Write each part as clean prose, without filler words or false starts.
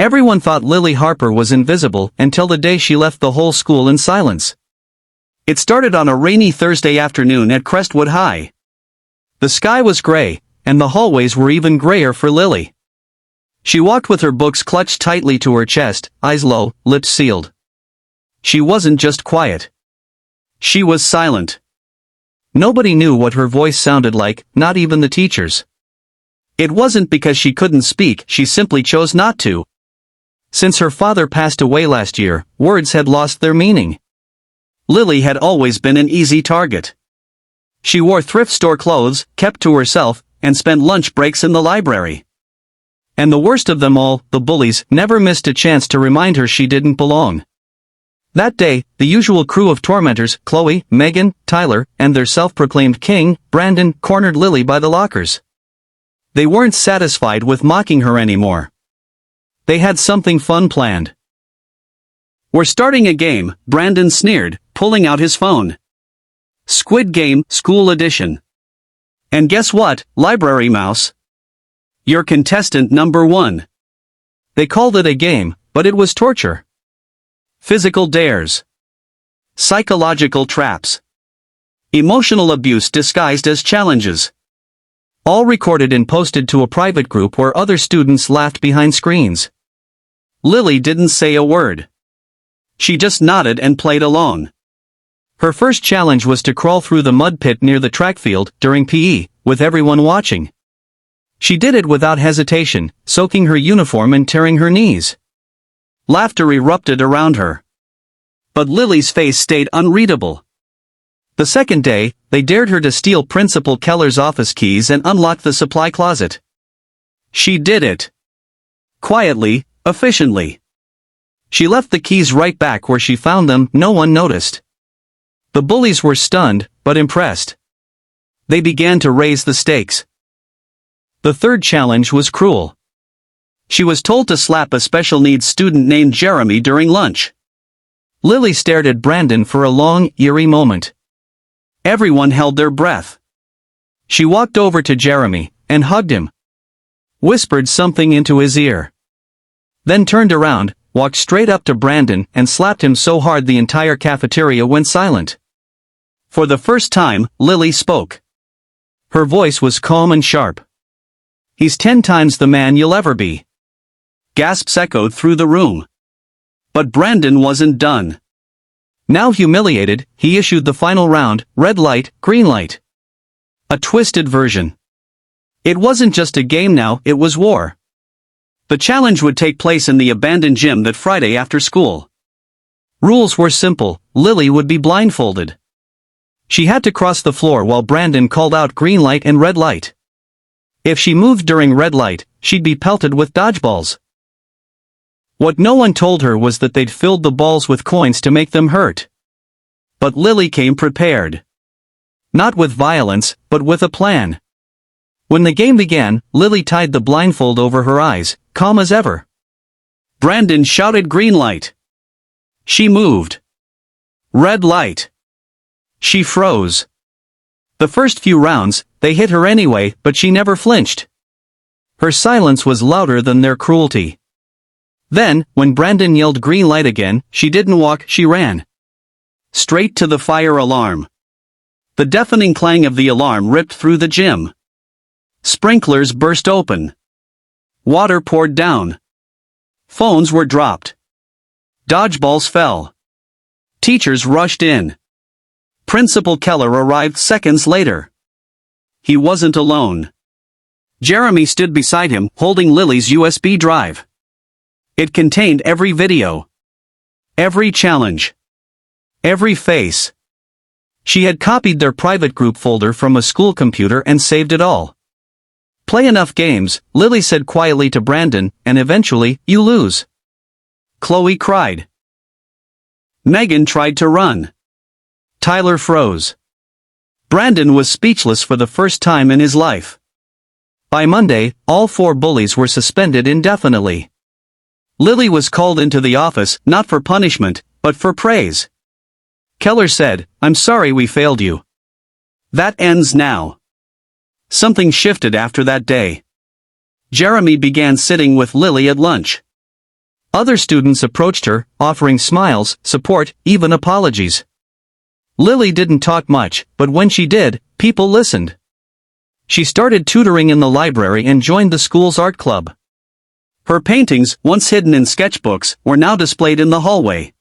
Everyone thought Lily Harper was invisible until the day she left the whole school in silence. It started on a rainy Thursday afternoon at Crestwood High. The sky was gray, and the hallways were even grayer for Lily. She walked with her books clutched tightly to her chest, eyes low, lips sealed. She wasn't just quiet. She was silent. Nobody knew what her voice sounded like, not even the teachers. It wasn't because she couldn't speak, she simply chose not to. Since her father passed away last year, words had lost their meaning. Lily had always been an easy target. She wore thrift store clothes, kept to herself, and spent lunch breaks in the library. And the worst of them all, the bullies, never missed a chance to remind her she didn't belong. That day, the usual crew of tormentors, Chloe, Megan, Tyler, and their self-proclaimed king, Brandon, cornered Lily by the lockers. They weren't satisfied with mocking her anymore. They had something fun planned. "We're starting a game," Brandon sneered, pulling out his phone. "Squid Game, School Edition. And guess what, Library Mouse? You're contestant number 1. They called it a game, but it was torture. Physical dares. Psychological traps. Emotional abuse disguised as challenges. All recorded and posted to a private group where other students laughed behind screens. Lily didn't say a word. She just nodded and played along. Her first challenge was to crawl through the mud pit near the track field during PE, with everyone watching. She did it without hesitation, soaking her uniform and tearing her knees. Laughter erupted around her. But Lily's face stayed unreadable. The second day, they dared her to steal Principal Keller's office keys and unlock the supply closet. She did it. Quietly, efficiently. She left the keys right back where she found them, no one noticed. The bullies were stunned, but impressed. They began to raise the stakes. The third challenge was cruel. She was told to slap a special needs student named Jeremy during lunch. Lily stared at Brandon for a long, eerie moment. Everyone held their breath. She walked over to Jeremy, and hugged him. Whispered something into his ear. Then turned around, walked straight up to Brandon and slapped him so hard the entire cafeteria went silent. For the first time, Lily spoke. Her voice was calm and sharp. "He's 10 times the man you'll ever be." Gasps echoed through the room. But Brandon wasn't done. Now humiliated, he issued the final round, red light, green light. A twisted version. It wasn't just a game now, it was war. The challenge would take place in the abandoned gym that Friday after school. Rules were simple, Lily would be blindfolded. She had to cross the floor while Brandon called out green light and red light. If she moved during red light, she'd be pelted with dodgeballs. What no one told her was that they'd filled the balls with coins to make them hurt. But Lily came prepared. Not with violence, but with a plan. When the game began, Lily tied the blindfold over her eyes, calm as ever. Brandon shouted green light. She moved. Red light. She froze. The first few rounds, they hit her anyway, but she never flinched. Her silence was louder than their cruelty. Then, when Brandon yelled green light again, she didn't walk, she ran. Straight to the fire alarm. The deafening clang of the alarm ripped through the gym. Sprinklers burst open. Water poured down. Phones were dropped. Dodgeballs fell. Teachers rushed in. Principal Keller arrived seconds later. He wasn't alone. Jeremy stood beside him, holding Lily's USB drive. It contained every video. Every challenge. Every face. She had copied their private group folder from a school computer and saved it all. "Play enough games," Lily said quietly to Brandon, "and eventually, you lose." Chloe cried. Megan tried to run. Tyler froze. Brandon was speechless for the first time in his life. By Monday, all 4 bullies were suspended indefinitely. Lily was called into the office, not for punishment, but for praise. Keller said, "I'm sorry we failed you. That ends now." Something shifted after that day. Jeremy began sitting with Lily at lunch. Other students approached her, offering smiles, support, even apologies. Lily didn't talk much, but when she did, people listened. She started tutoring in the library and joined the school's art club. Her paintings, once hidden in sketchbooks, were now displayed in the hallway.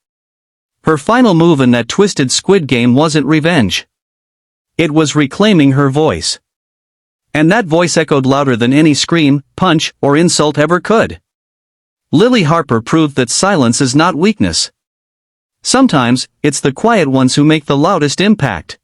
Her final move in that twisted Squid Game wasn't revenge. It was reclaiming her voice. And that voice echoed louder than any scream, punch, or insult ever could. Lily Harper proved that silence is not weakness. Sometimes, it's the quiet ones who make the loudest impact.